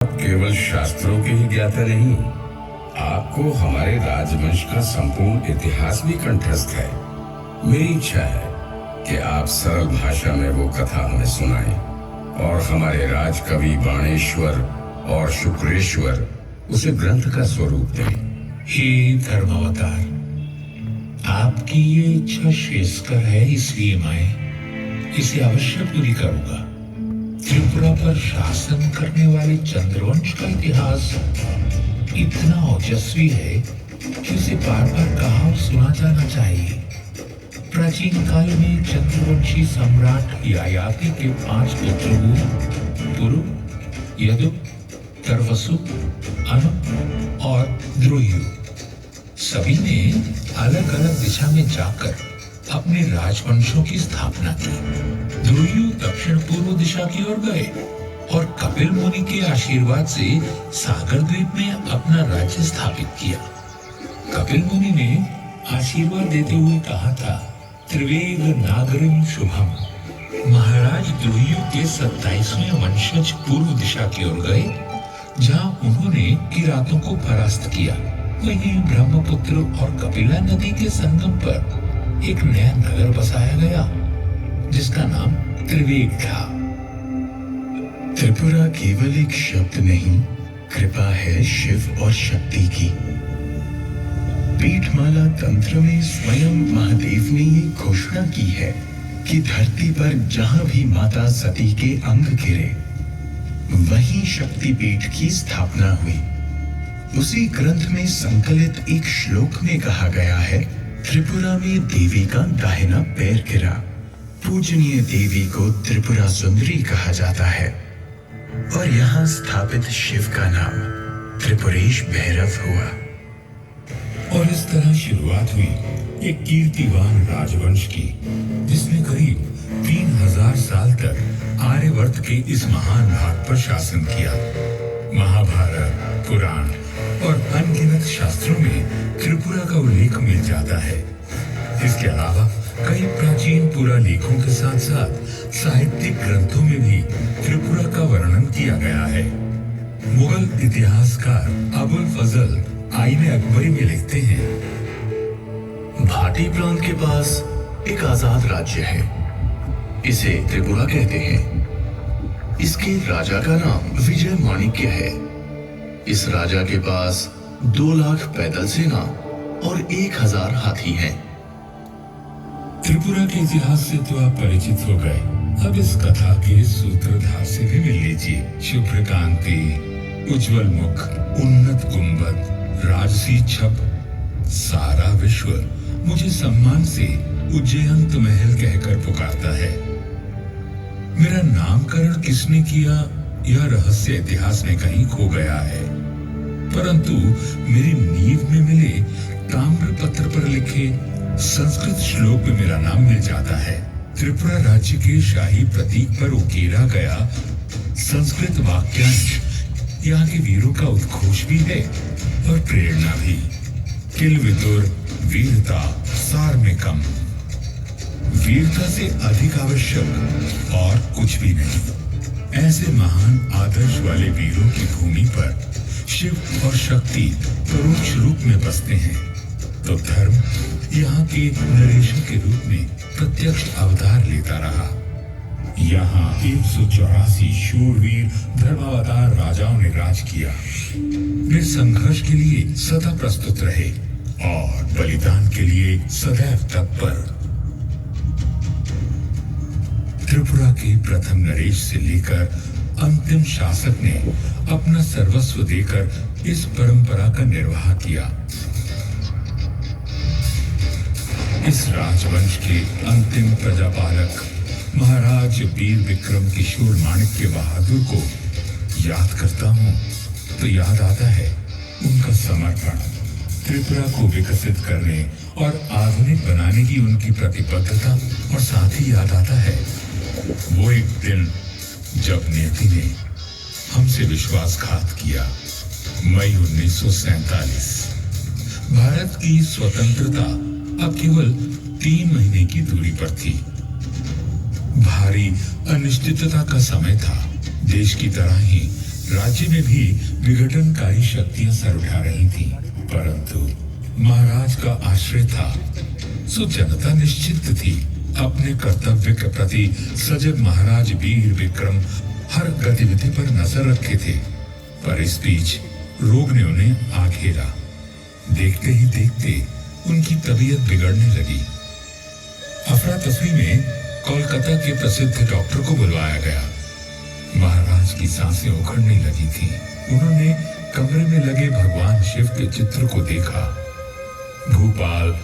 केवल शास्त्रों के ही ज्ञाता नहीं, आपको हमारे राजवंश का संपूर्ण इतिहास भी कंठस्थ है। मेरी इच्छा है कि आप सरल भाषा में वो कथा हमें सुनाएं और हमारे राजकवि बाणेश्वर और शुक्रेश्वर उसे ग्रंथ का स्वरूप दें। हे धर्मावतार, आपकी ये इच्छा श्रेयस्कर है, इसलिए मैं इसे अवश्य पूरी करूंगा। त्रिपुरा पर शासन करने वाले चंद्रवंश का इतिहास इतना ओजस्वी है कि उसे बार बार कहा और सुना जाना चाहिए। प्राचीन काल में चंद्रवंशी सम्राट ययाति के 5 पुत्र हुए, पुरु, यदु, तरवसु, अनु और द्रोयु। सभी ने अलग अलग दिशा में जाकर अपने राजवंशों की स्थापना की। द्रोयु दक्षिण पूर्व दिशा की ओर गए और कपिल मुनि के आशीर्वाद से सागर द्वीप में अपना राज्य स्थापित किया। कपिल मुनि ने आशीर्वाद देते हुए कहा था, त्रिवेद नागरिम शुभम। महाराज द्रोयु के 27वें वंशज पूर्व दिशा की ओर गए, जहां उन्होंने किरातों को परास्त किया। वहीं ब्रह्मपुत्र और कपिला नदी के संगम पर एक नया नगर बसाया गया, जिसका नाम त्रिवेद था। त्रिपुरा केवल एक शब्द नहीं, कृपा है शिव और शक्ति की। पीठमाला तंत्र में स्वयं महादेव ने ये घोषणा की है कि धरती पर जहां भी माता सती के अंग गिरे, वहीं शक्तिपीठ की स्थापना हुई। उसी ग्रंथ में संकलित एक श्लोक में कहा गया है, त्रिपुरा में देवी का दाहिना पैर गिरा। पूजनीय देवी को त्रिपुरा सुंदरी कहा जाता है और यहाँ स्थापित शिव का नाम त्रिपुरेश भैरव हुआ। और इस तरह शुरुआत हुई एक कीर्तिवान राजवंश की, जिसने करीब 3000 साल तक आर्यवर्त के इस महान भाग पर शासन किया। महाभारत, पुराण और अनगिनत शास्त्रों में त्रिपुरा का उल्लेख मिल जाता है। इसके अलावा कई प्राचीन पुरालेखों के साथ साथ साहित्यिक ग्रंथों में भी त्रिपुरा का वर्णन किया गया है। मुगल इतिहासकार अबुल फजल आईन अकबरी में लिखते हैं, भाटी प्रांत के पास एक आजाद राज्य है, इसे त्रिपुरा कहते हैं। इसके राजा का नाम विजय माणिक्य है। इस राजा के पास 2 लाख पैदल सेना और 1000 हाथी हैं। त्रिपुरा के इतिहास से तो आप परिचित हो गए, अब इस कथा के सूत्रधार से भी मिल लीजिए। शुभ्र कांति, उज्जवल मुख, उन्नत गुंबद, राजसी छप, सारा विश्व मुझे सम्मान से उज्जयंत महल कहकर पुकारता है। मेरा नामकरण किसने किया, यह रहस्य इतिहास में कहीं खो गया है, परंतु मेरी नींव में मिले ताम्र पत्र पर लिखे संस्कृत श्लोक में मेरा नाम मिल जाता है। त्रिपुरा राज्य के शाही प्रतीक पर उकेरा गया संस्कृत वाक्यांश यहाँ के वीरों का उद्घोष भी है और प्रेरणा भी। किल विदुर वीरता सार में कम। वीरता से अधिक आवश्यक और कुछ भी नहीं। ऐसे महान आदर्श वाले वीरों की भूमि पर शिव और शक्ति परोक्ष रूप में बसते हैं, तो धर्म यहाँ के नरेशन के रूप में प्रत्यक्ष अवतार लेता रहा। यहाँ 184 शूरवीर धर्मावतार राजाओं ने राज किया। वे संघर्ष के लिए सदा प्रस्तुत रहे और बलिदान के लिए सदैव तत्पर। त्रिपुरा के प्रथम नरेश से लेकर अंतिम शासक ने अपना सर्वस्व देकर इस परंपरा का निर्वाह किया। इस राजवंश के अंतिम प्रजापालक महाराज वीर विक्रम किशोर माणिक्य बहादुर को याद करता हूँ तो याद आता है उनका समर्पण, त्रिपुरा को विकसित करने और आधुनिक बनाने की उनकी प्रतिबद्धता, और साथ ही याद आता है वो एक दिन जब नियति ने हमसे विश्वासघात किया। मई 1947। भारत की स्वतंत्रता अब केवल 3 महीने की दूरी पर थी। भारी अनिश्चितता का समय था। देश की तरह ही राज्य में भी विघटनकारी शक्तियां सर उठा रही थीं, परंतु महाराज का आश्रय था, सो जनता निश्चित थी। अपने कर्तव्य के प्रति सजग महाराज वीर विक्रम हर गतिविधि पर नजर रखे थे, पर इस बीच रोग ने उन्हें आ घेरा। देखते ही देखते उनकी तबीयत बिगड़ने लगी। अफरा तफरी में कोलकाता के प्रसिद्ध डॉक्टर को बुलवाया गया। महाराज की सांसें उखड़ने लगी थीं। उन्होंने कमरे में लगे भगवान शिव के चित्र को देखा। भूपाल